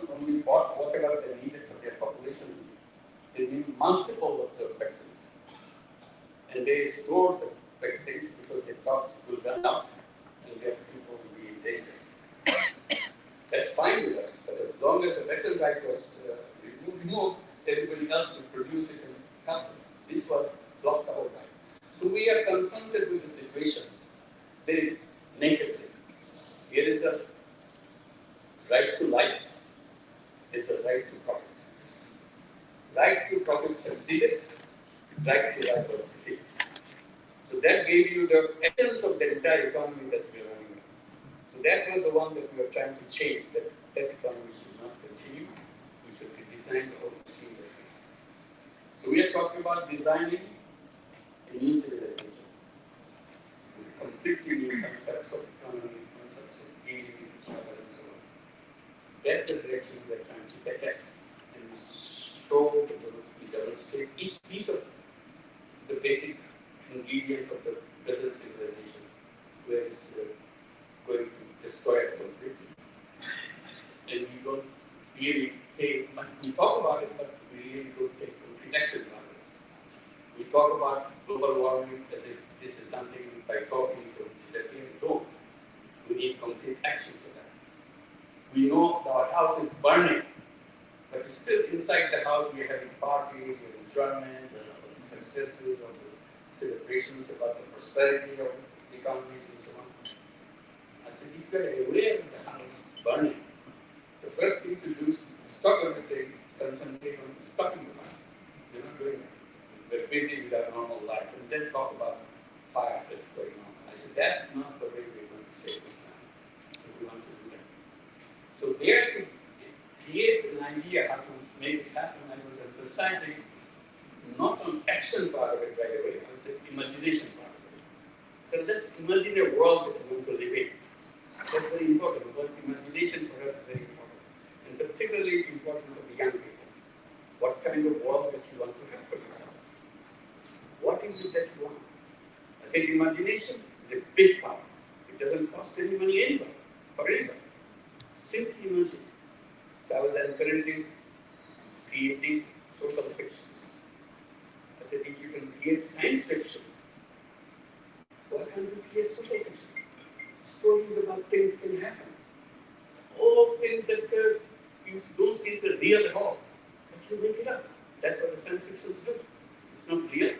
not only bought whatever they needed for their population, they need multiple of the vaccines. And they stored the vaccines because they thought it will run out and their people will be in danger. That's fine with us, but as long as the veteran right was removed, everybody else will produce it and help them. This was blocked our right. So we are confronted with the situation very nakedly. Here is the right to life, it's a right to profit. Right to profit succeeded, right to life was defeated. So that gave you the essence of the entire economy that we are running. So that was the one that we were trying to change, that economy should not continue. We should redesign the whole machine. So we are talking about designing a new civilization with completely new concepts of economy, concepts of engaging with each other and so on. That's the direction we are trying to get at. And we show, we demonstrate each piece of the basic ingredient of the present civilization, where it's going to destroy us completely. And we don't really take much, we talk about it, but we really don't take complete action on it. We talk about global warming as if this is something by talking to disappear. We don't. We need complete action for that. We know our house is burning, but still inside the house we are having parties, we are enjoyment, the successes of the celebrations about the prosperity of the economies and so on. I said, if you are aware of the house burning, the first thing to do is to stop everything, concentrate on stopping the fire. We're not doing that. We're busy with our normal life, and then talk about fire that's going on. I said, that's not the way we're going to save this planet. So we want to do that. So there to create an idea how to make it happen, I was emphasizing not on action part of it right away, I was saying imagination part of it. So let's imagine a world that we want to live in. That's very important, because imagination for us is very important. And particularly important for the young people. What kind of world that you want to have for yourself? What is it that you want? I said imagination is a big part. It doesn't cost any money anybody, for anybody. Simply imagine. So I was encouraging creating social fictions. I said, if you can create science fiction, why can't you create social fiction? Stories about things can happen. All things that you don't see as real at all, but you make it up. That's what the science fiction is doing. It's not real,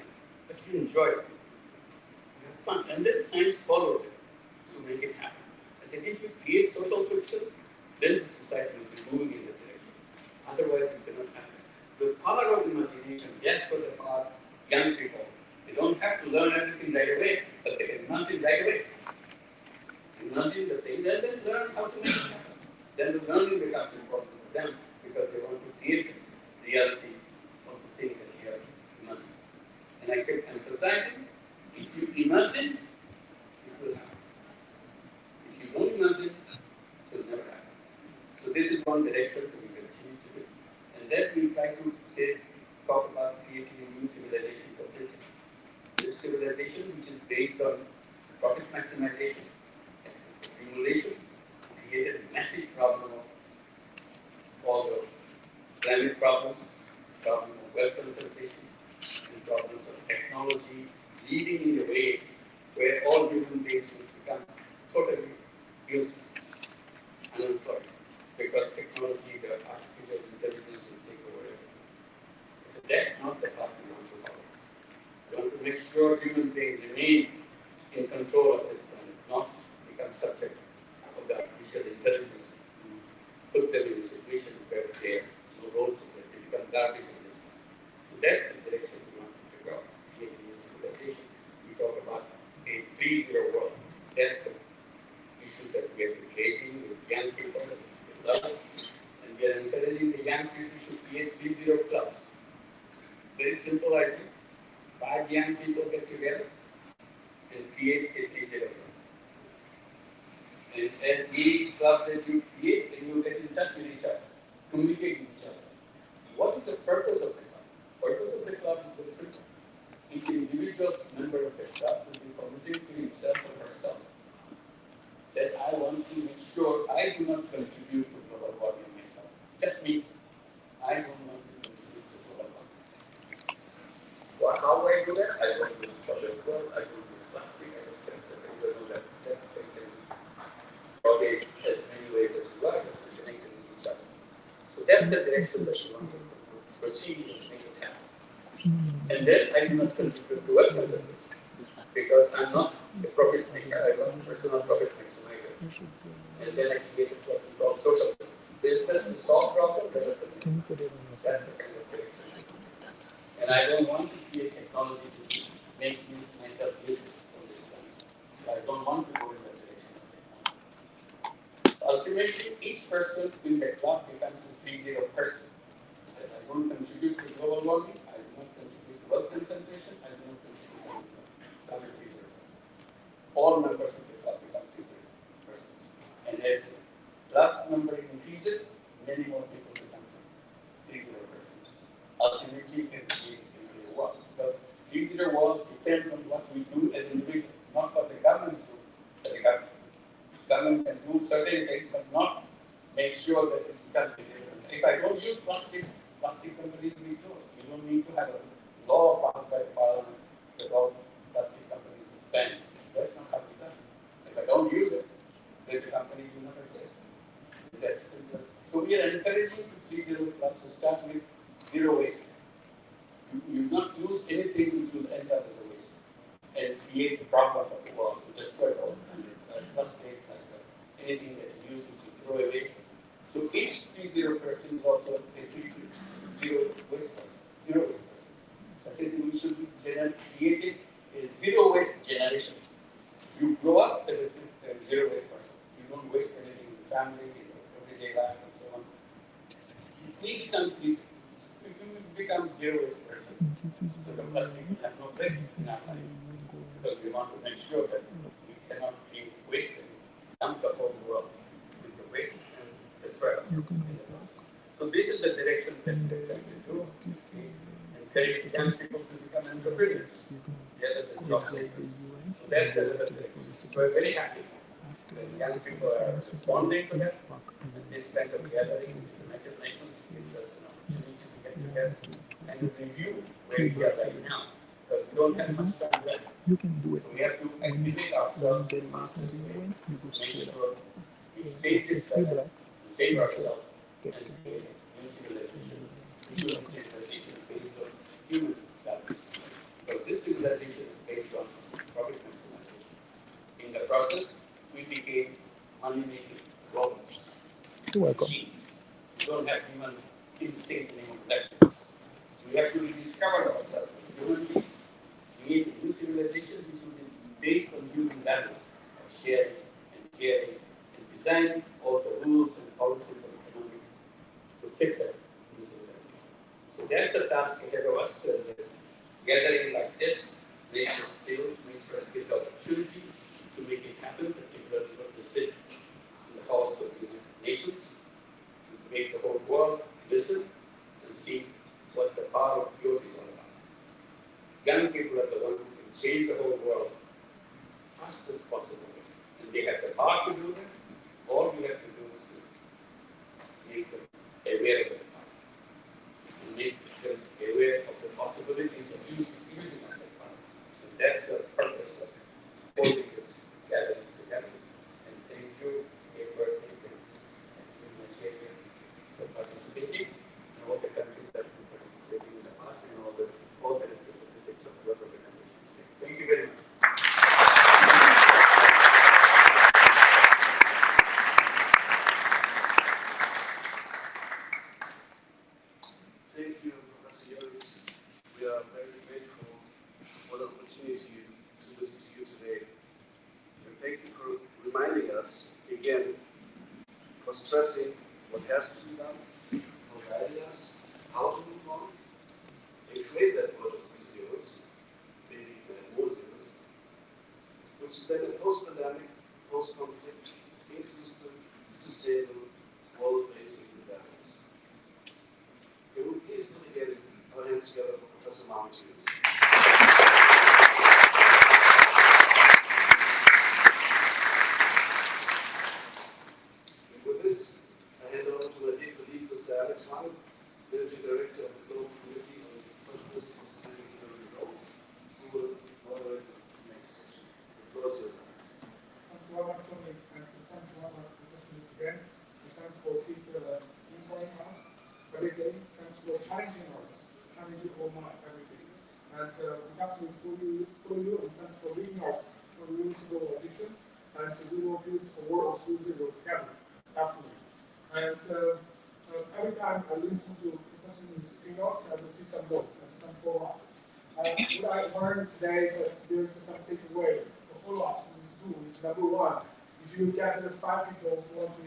but you enjoy it. You have fun. And then science follows it to make it happen. I said, if you create social fiction, then the society will be moving in that direction. Otherwise, it cannot happen. The power of imagination, that's what the power of young people. They don't have to learn everything right away, but they can imagine right away. Imagine the thing, and then learn how to make it happen. Then the learning becomes important for them because they want to create reality of the thing that they have imagined. And I kept emphasizing, if you imagine, it will happen. If you don't imagine, it will never happen. So this is one direction that we continue to do. And then we try to talk about creating a new civilization completely. This civilization, which is based on profit maximization, accumulation, created a massive problem of all the climate problems, problem of wealth concentration, and problems of technology, leading in a way where all human beings will become totally useless, unemployed, because technology, the artificial intelligence will take over everything. So that's not the path we want to follow. We want to make sure human beings remain in control of this planet, not become subject of the artificial intelligence to put them in a situation where they have no roles, where they become garbage in this planet. So that's the direction we want to go, creating a new civilization. We talk about a 3-0 world. That's the issue that we have been facing with young people, with love, and we are encouraging the young people to create 3-0 clubs. Very simple idea. 5 young people get together and create a 3-0 club. And as many clubs as you create, then you get in touch with each other, communicate with each other. What is the purpose of the club? The purpose of the club is very simple. Each individual member of the club will be promising to himself or herself that I want to make sure I do not contribute to global warming myself. Just me. I don't want to contribute to global warming. Well, how do I do that? I don't use fossil fuel, I don't use plastic, I don't sense that I don't know that they can propagate as many ways as you like, and connected with each other. So that's the direction that you want to proceed and make it happen. And then I do not contribute to wealth conservation because I'm not a profit maker, I'm not a personal profit maximizer. And then I create what we call social business to solve problems. That's the kind of direction. And I don't want to create technology to make myself useless on this planet. So I don't want to go in that direction of technology. Ultimately, each person in the club becomes a 3-0 person. That I don't contribute to global warming, I do not contribute to wealth concentration, I do not contribute to anything. So I'm a 3-0 person. All members of the club become 3-0 persons. And as the club's number increases, many more people become 3-0 persons. Ultimately, it can create 3-0 world. Because 3-0 world depends on what we do as individuals, not what the governments do. But the government can do certain things, but not make sure that it becomes a different. If I don't use plastic, plastic companies will be closed. You don't need to have a law passed by the parliament that all plastic companies is banned. That's not how we done. If I don't use it, then the companies will not exist. That's simple. So we are encouraging 3-0 clubs to start with zero waste. You not use anything which will end up as a waste and create the problem of the world to destroy the whole planet, like plastic, like anything that you use which you throw away. So each 3-0 person is also a 3-0 waste person, zero waste person. So I think we should be creating a zero waste generation. You grow up as a zero waste person. You don't waste anything in the family, in your everyday life, and so on. If you become zero waste person, so the plastic will have no place in our life. Because we want to make sure that we cannot create waste and dump the whole world with the waste and destroy us in the process. So this is the direction that we have to do. Encourage young people to become entrepreneurs rather than job seekers. So that's another direction. So we're very happy that young people are responding to that. And this kind of gathering with the United Nations gives us an opportunity to get together and review where we are right now. Because we don't have much time left. So we have to activate ourselves in the fastest way to make sure we save this planet, save ourselves, and create a new civilization. Human civilization based on human values. Because this civilization is based on profit maximization. In the process, we became money-making robots, machines. We don't have human instinct anymore left in us. We have to rediscover ourselves as human beings, create a new civilization which will be based on human value of sharing and caring and design all the rules and policies of economics to fit that new civilization. So that's the task ahead of us. Gathering like this makes us feel the opportunity to make it happen, particularly when we sit in the halls of the United Nations, to make the whole world listen and see what the power of youth is all about. Young people are the ones who can change the whole world fastest possible. And they have the power to do that. All we have to do is to make them aware of the power. And make them aware of the possibilities of using that power. And that's the purpose of holding this gathering together. And thank you, Edward, and Nigeria for participating, and all the countries that have been participating in the past, and all the representatives of your organizations. Thank you very much. Thank you, Professor Yonis. We are very grateful for the opportunity to listen to you today. And thank you for reminding us again, for stressing what has to be done, for guiding us how to move on, and create that world of 3 zeros, maybe more zeros, which is then a post-pandemic, post-conflict, inclusive, sustainable, world-based balance. Can we please put again our hands together for Professor Mahmoud Yunus? And with this, I hand over to my dear colleague, Mr. Alex Wang, Managing Director of the Global Committee on Social Business and Sustainability Goals, who will moderate the next session. The floor is yours. Thanks a lot, Tony. And thanks a lot, professionals again. And thanks for keep inspiring us every day. Thanks for challenging us, challenging all my every day. And we definitely follow you, and thanks for leading us for the municipal audition. And we will build a world of studio together, definitely. And every time I listen to professionals keynote, I will take some notes and some follow-ups. What I learned today is that there is some takeaway or follow-ups we need to do. Is number one, if you get 5 people who want to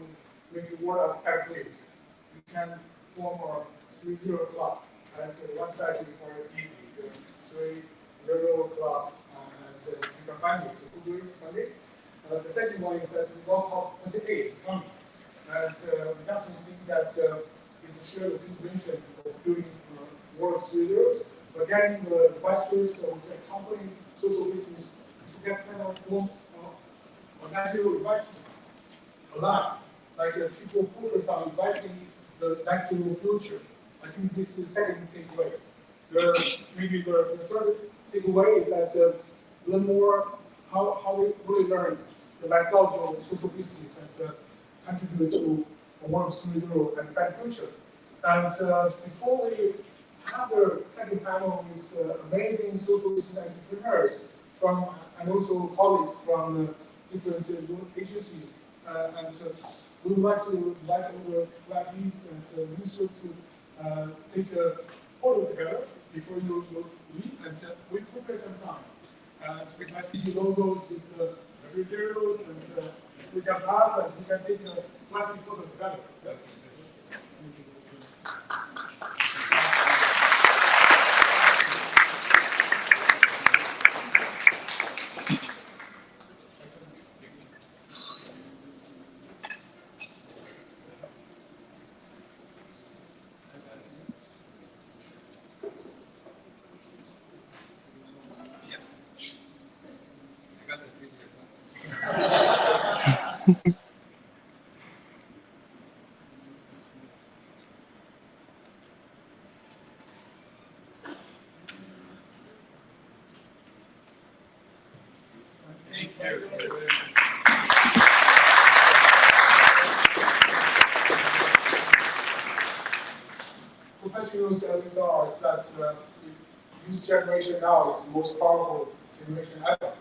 make the world as better place, you can form a 3-0 club. And one strategy is very easy. The 3-0 club, and you can find it. So Google it, find it. The second one is that World Cup 28 is coming. And we definitely think that it's a shared vision of doing world 3-0s. But getting the investors, companies, social business to get kind of one natural investment alive. Like people focus on investing the natural future. I think this is the second takeaway. Maybe the third takeaway is that learn more how we really learn the methodology of social business and contribute to a world 3.0 and better future. And before we have the second panel with amazing social business entrepreneurs from and also colleagues from different agencies, and we would like to invite our graduates and ministers to take a photo together before you leave, and we prepare some time. Because I see logos with materials, and we can pass and we can take a plenty photo together. Professionals regards that youth generation now is the most powerful generation ever.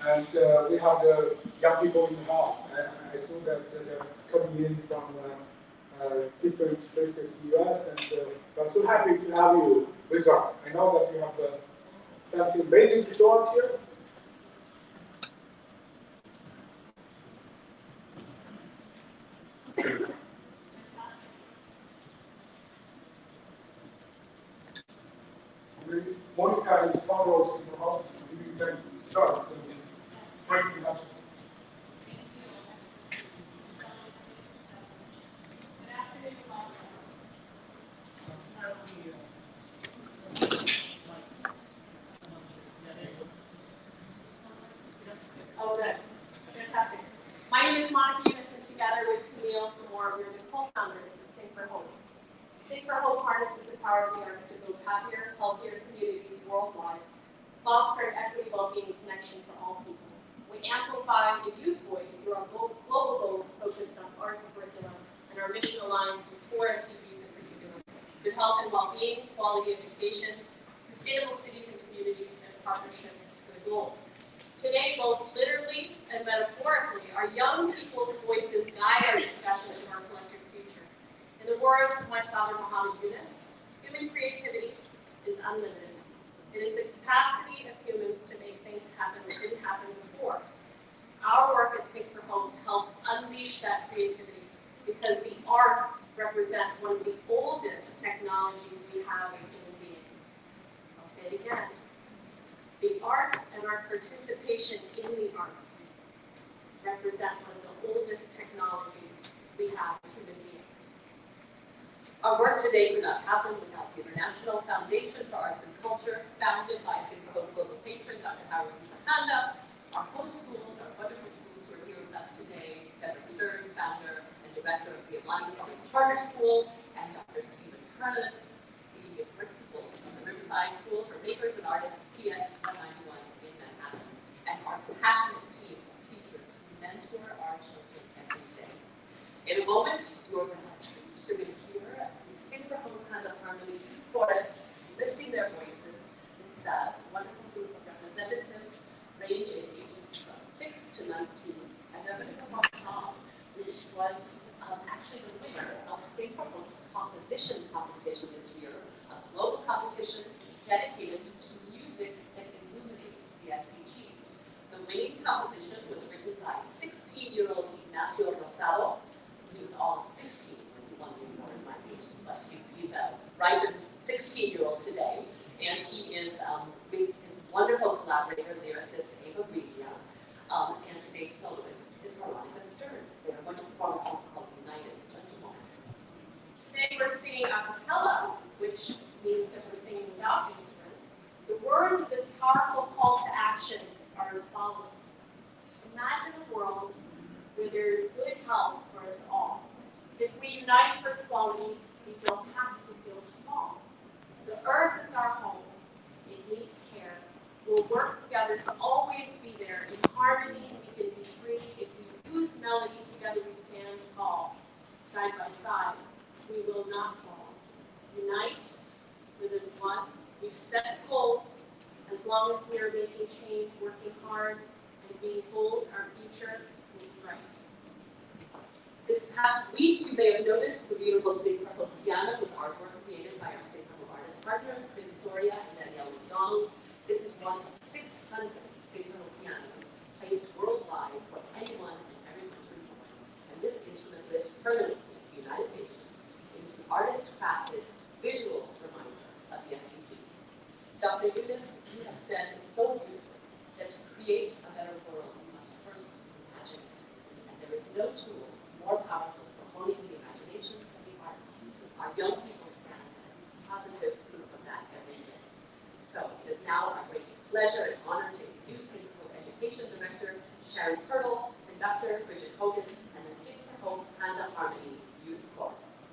And we have the young people in the house. I saw that they're coming in from different places in the US, and I'm so happy to have you with us. I know that you have something amazing to show us here. Monica is part of Super House. Maybe you can start with this great introduction. Oh, good. Fantastic. My name is Monica Eunice, and together with Camille Zamora, we're the co-founders of Sing for Hope. Sing for Hope harnesses the power of the arts to build happier, healthier communities worldwide, fostering equity, well-being, and connection for all people. We amplify the youth voice through our global goals focused on arts curriculum, and our mission aligns with 4 SDGs in particular: good health and well-being, quality education, sustainable cities and communities, and partnerships for the goals. Today, both literally and metaphorically, our young people's voices guide our discussions of our collective future. In the words of my father, Muhammad Yunus, human creativity is unlimited. It is the capacity of humans to make things happen that didn't happen before. Our work at Sing for Hope helps unleash that creativity because the arts represent one of the oldest technologies we have as human beings. I'll say it again. The arts and our participation in the arts represent one of the oldest technologies we have as human beings. Our work today would not happen without the International Foundation for Arts and Culture, founded by Sing for Hope Global Patron Dr. Howard Musahanda. Our host schools, our wonderful schools who are here with us today, Deborah Stern, founder and director of the Imani Public Charter School, and Dr. Stephen Kernan, the principal of the Riverside School for Makers and Artists, PS 191 in Manhattan, and our passionate team of teachers who mentor our children every day. In a moment, you're going to have treats. You're going to hear the Sing for Home Kind of Harmony Youth Chorus lifting their voices. This wonderful group of representatives range in ages from 6 to 19, and they're going to perform a song which was actually the winner of Sing for Home's composition competition this year, a global competition dedicated to music that illuminates the SDGs. The winning composition was written by 16-year-old Ignacio Rosado. He was all of 15 when he won the award, my news, but he's a ripened 16-year-old today, and he is with his wonderful collaborator, lyricist Ava Brigia, and today's soloist is Veronica Stern. They are going to perform a song called United in just a moment. Today we're singing a cappella, which means that we're singing without instruments. The words of this powerful call to action are as follows. Imagine a world where there is good health for us all. If we unite for quality, we don't have to feel small. The earth is our home. It needs care. We'll work together to always be there. In harmony, we can be free. If we use melody, together we stand tall. Side by side, we will not fall. Unite for this one. We've set goals. As long as we are making change, working hard, and being bold, our future will be bright. This past week, you may have noticed the beautiful Sing for Hope piano with artwork created by our Sing for Hope artist partners, Chris Soria and Danielle McDonald. This is one of 600 Sing for Hope pianos placed worldwide for anyone and everyone to enjoy. And this instrument lives permanently with the United Nations. It is an artist-crafted visual reminder of the SDGs. Dr. Eunice, you have said it so beautifully that to create a better world, we must first imagine it. And there is no tool more powerful for honing the imagination of the arts. Our young people stand as positive proof of that every day. So it is now our great pleasure and honor to introduce Sing for Hope Education Director Sharon Pirtle, conductor Bridget Hogan, and the Sing for Hope and a Harmony Youth Chorus.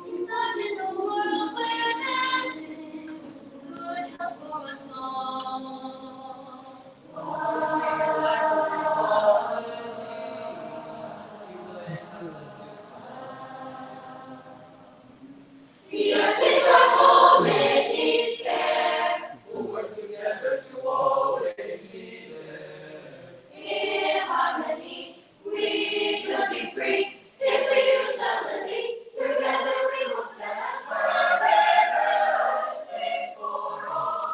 Imagine a world where there is good health for us all. The earth is our home, it needs care. We'll work together to always be there. In harmony, we could be free. If we use melody, together we will stand. Perfect health, sing for all.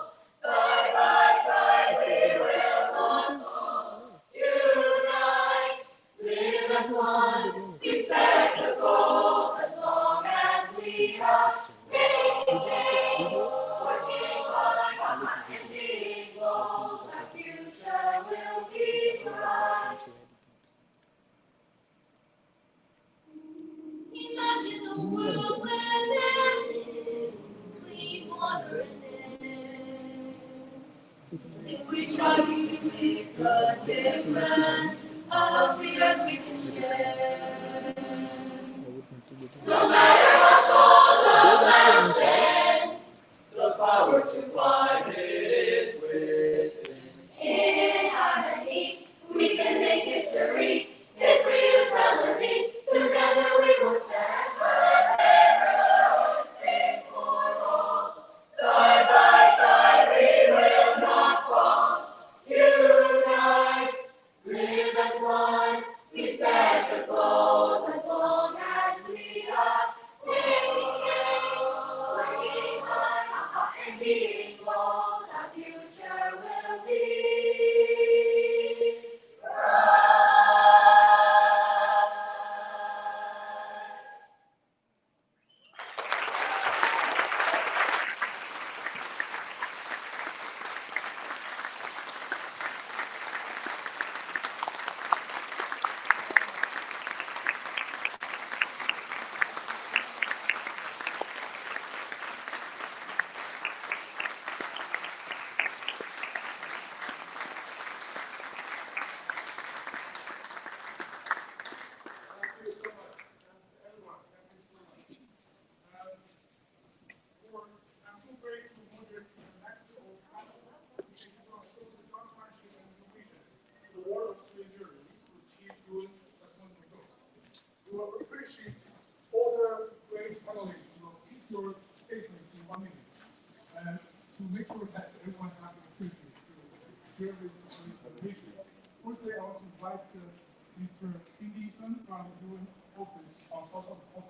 Side by side, we will not fall. Unite, live as one. We set the goals as long as we are making change. Working hard and being bold. Our future will be bright. Imagine a world where there is clean water and air. If we try to make a difference, a healthy earth we can share. No matter how tall the mountain, the power to climb it is within. In harmony, we can make history. If we use melody, together we will stand. Perfect health, sing for all. Side by side, we will not fall. Unite, live as one. We set the goals as long as we are.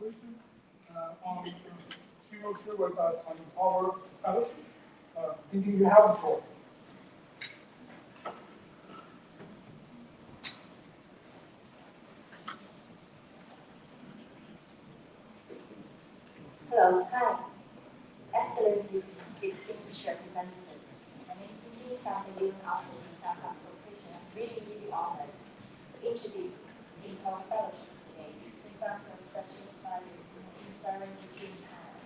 cooperation. He will share with us on our fellowship. Thinking you have the floor. Hello, hi. Excellencies, distinguished representatives. My name is Cindy from the UN Office of South South Cooperation. I'm really honored to introduce in our fellowship today in front of such a inspiring esteemed panel.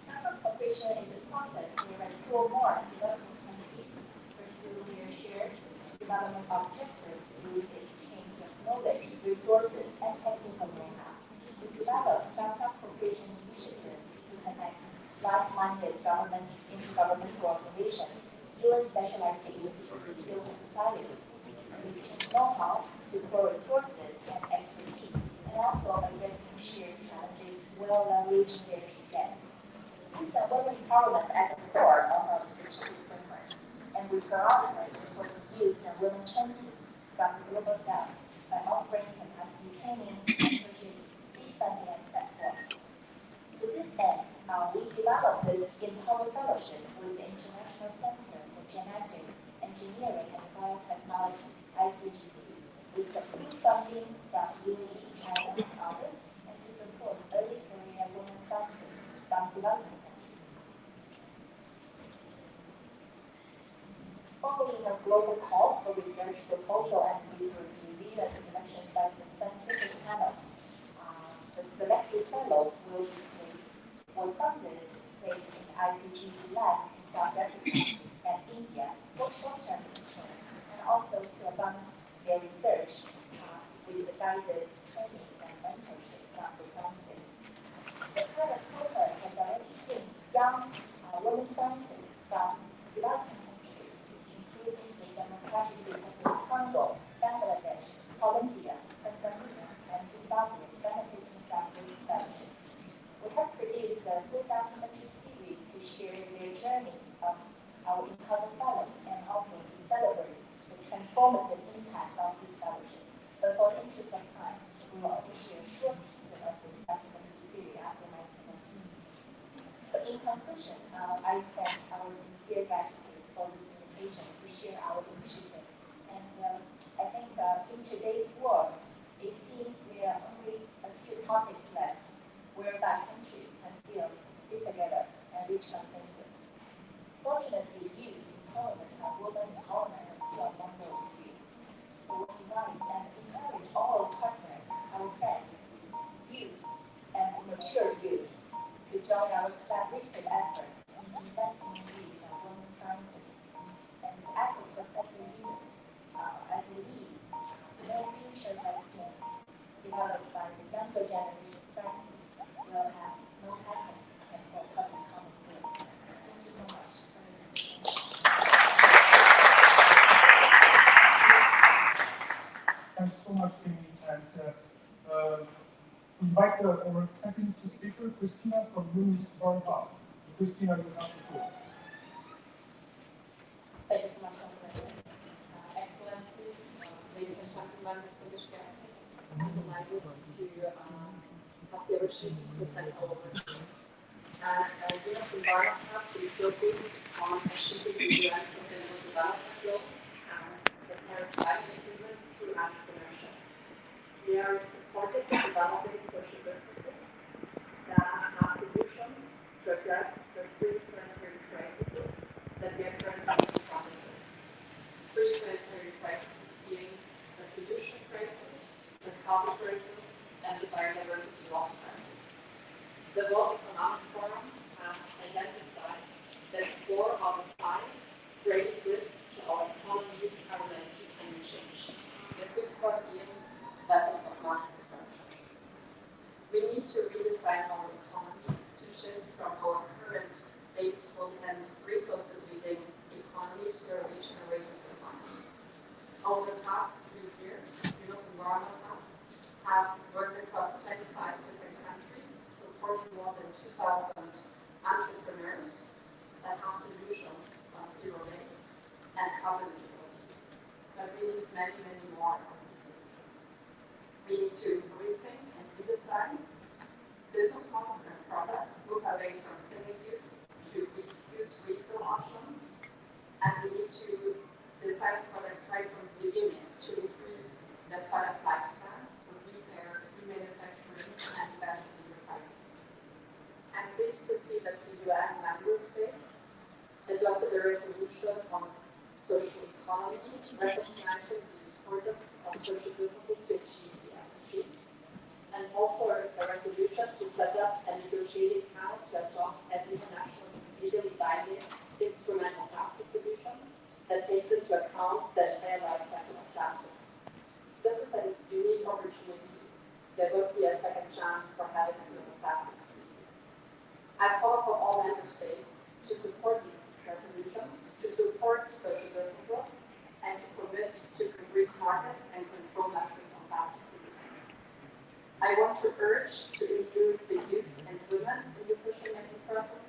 South South Cooperation is a process whereby two or more developing countries pursue their shared development objectives through the exchange of knowledge, resources, and technical know-how. We develop South South Cooperation initiatives to connect like-minded governments, intergovernmental organizations, UN specialized agencies, and civil societies, reaching know-how to core resources and expertise, and also addressing shared challenges while leveraging their strengths. Youth and women empowerment at the core of our strategic framework, and we prioritize supporting youth and women champions from the global south by offering capacity trainings, mentorship, seed funding, and platforms. To this end, we developed this Empower Fellowship with the International Center for Genetic Engineering and Biotechnology, ICGP, with the full funding from UAE, China, and others, and to support early career women scientists from developing countries. Following a global call for research proposal and rigorous review and selection by the scientific panels, the selected fellows will be funded based in ICGP labs in South Africa and India for short-term exchange, and also to advance their research with the guided trainings and mentorship from the scientists. The pilot cohort has already seen young women scientists from developing countries, including the Democratic Republic of Congo, Bangladesh, Colombia, Tanzania, and Zimbabwe, benefiting from this fellowship. We have produced a full documentary series to share their journeys of our Empower Fellows and also to celebrate the transformative impact of this fellowship. But for the interest of time, we will only share a short teaser of this documentary series after my introduction. So in conclusion, I extend our sincere gratitude for this invitation to share our initiative. And I think in today's world, it seems there are only a few topics left whereby countries can still sit together and reach consensus. Fortunately, youth empowerment and women empowerment are still among those few. So we invite and encourage all our partners, our friends, youth and mature youth to join our collaborative efforts in investing in youth and women scientists. And to echo Professor Eunice, I believe no future vaccines developed by the younger generation scientists will have no patent and for public common good. Thank you so much. Thanks so much, Timmy. And we invite our second speaker, Christina from UNIS Barnhart. Christina, you have the floor. Thank you so much, Dr. Excellencies, ladies and gentlemen, distinguished guests. I'm delighted to have the opportunity to present our work. UNIS Barnhart is focused on achieving the UN Sustainable Development Goals and the Paris Climate Agreement through entrepreneurship. We are supporting developing social businesses that have solutions to address the three planetary crises that we are currently confronted with. Three planetary crises being the pollution crisis, the carbon crisis, and the biodiversity loss crisis. The World Economic Forum has identified that 4 out of 5 greatest risks to our economies are related to climate change. The fifth one being weapons of mass destruction. We need to redesign our economy to shift from our current wasteful and resource depleting economy to a regenerative economy. Over the past 3 years, UNIS Environment has worked across 25 different countries, supporting more than 2,000 entrepreneurs that have solutions on zero waste and carbon neutrality. But we need many, many more of these solutions. We need to rethink and redesign response and products moving from single-use to reuse refill options. And we need to design products right from the beginning to increase the product lifespan for repair, remanufacturing, and eventually recycling. I'm pleased to see that the UN member states adopted a resolution on social economy, recognizing the importance of social businesses to achieve the SDGs, and also a resolution to set up a negotiating panel to adopt an international legally binding instrumental plastic pollution that takes into account the entire life cycle of plastics. This is a unique opportunity. There would be a second chance for having a global plastics treaty. I call for all member states to support these resolutions, to support social businesses, and to commit to concrete targets and control measures on plastic pollution. I want to urge to include the youth and women in decision-making processes,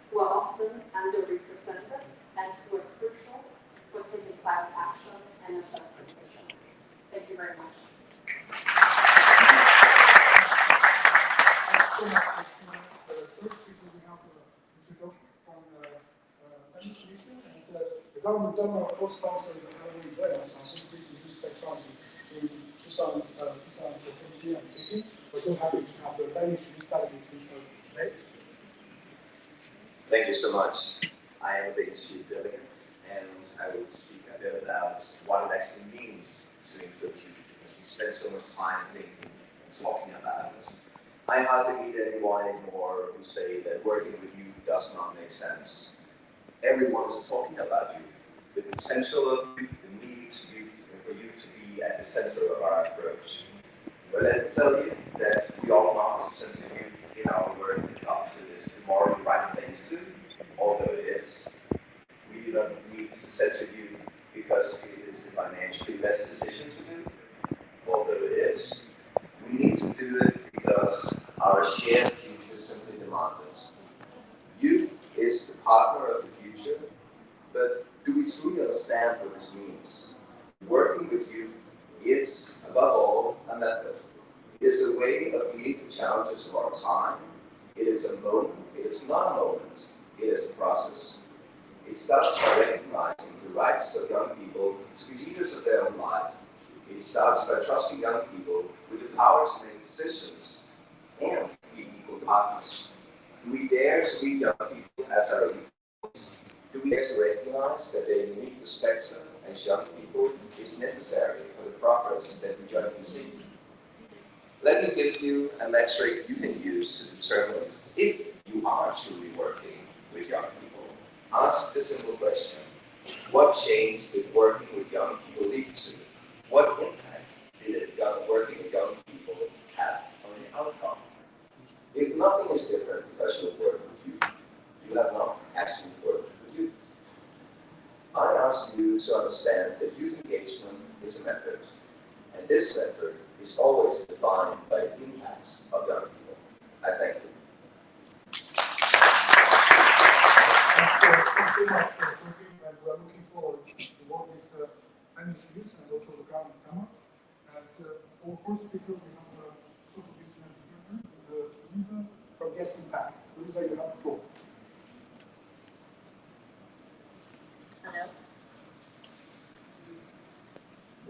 who are often underrepresented and who are crucial for taking climate action and a just transition. Thank you very much. So much. First, we have Mr. Joki from French Commission, and the government donor co-sponsored the Halloween events on increasing use technology in 2017 and 18. We're so happy to have the Danish Youth Academy please host today. Thank you so much. I am a Danish youth delegate, and I will speak a bit about what it actually means to include youth, because we spend so much time thinking and talking about it. I hardly meet anyone anymore who say that working with youth does not make sense. Everyone is talking about youth, the potential of youth, the need for youth to be at the center of our approach. But let me tell you that we all want to center youth in our work because it is the morally right thing to do, although it is. We do not need to center youth because it is the financially best decision to do, although it is. We need to do it because our shared thesis simply demand it. Youth is the partner of the future, but do we truly understand what this means? Working with youth is, above all, a method. It is a way of meeting the challenges of our time. It is a moment. It is not a moment. It is a process. It starts by recognizing the rights of young people to be leaders of their own life. It starts by trusting young people with the power to make decisions and be equal partners. Do we dare to meet young people as our equals? Do we dare to recognize that their unique perspective as young people is necessary for the progress that we jointly seek? Let me give you a metric you can use to determine if you are truly working with young people. Ask the simple question: what change did working with young people lead to? What impact did working with young people have on the outcome? If nothing is different, professional work with youth, you have not actually worked with youth. I ask you to understand that youth engagement is a method, and this method is always defined by the impacts of young people. I thank you. Thank you very much for talking, and we are looking forward to work with Danish youth and also the government camera. And our first speaker, we have social business entrepreneur, Lisa from Guest Impact. Lisa, you have the floor. Hello.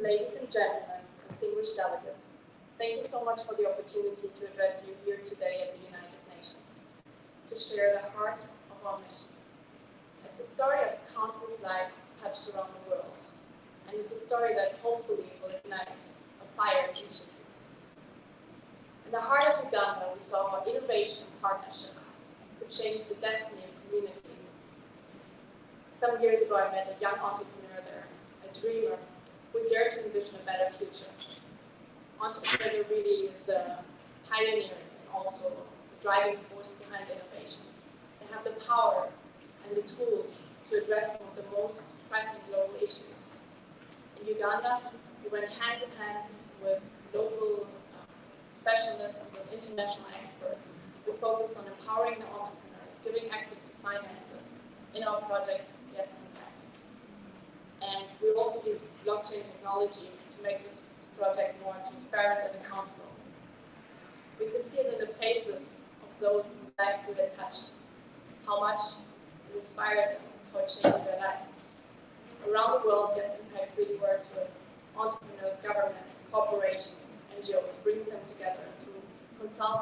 Ladies and gentlemen, distinguished delegates, thank you so much for the opportunity to address you here today at the United Nations, to share the heart of our mission. It's a story of countless lives touched around the world, and it's a story that hopefully will ignite a fire in each of you. In the heart of Uganda, we saw how innovation and partnerships could change the destiny of communities. Some years ago, I met a young entrepreneur there, a dreamer, who dared to envision a better future. Entrepreneurs are really the pioneers and also the driving force behind innovation. They have the power and the tools to address some of the most pressing global issues. In Uganda, we went hand in hand with local specialists, with international experts. We focused on empowering the entrepreneurs, giving access to finances in our project, Yes Impact. And we also used blockchain technology to make the project more transparent and accountable. We could see it in the faces those lives we had touched, how much it inspired them, how it changed their lives. Around the world, Yes Impact really works with entrepreneurs, governments, corporations, NGOs, brings them together through consulting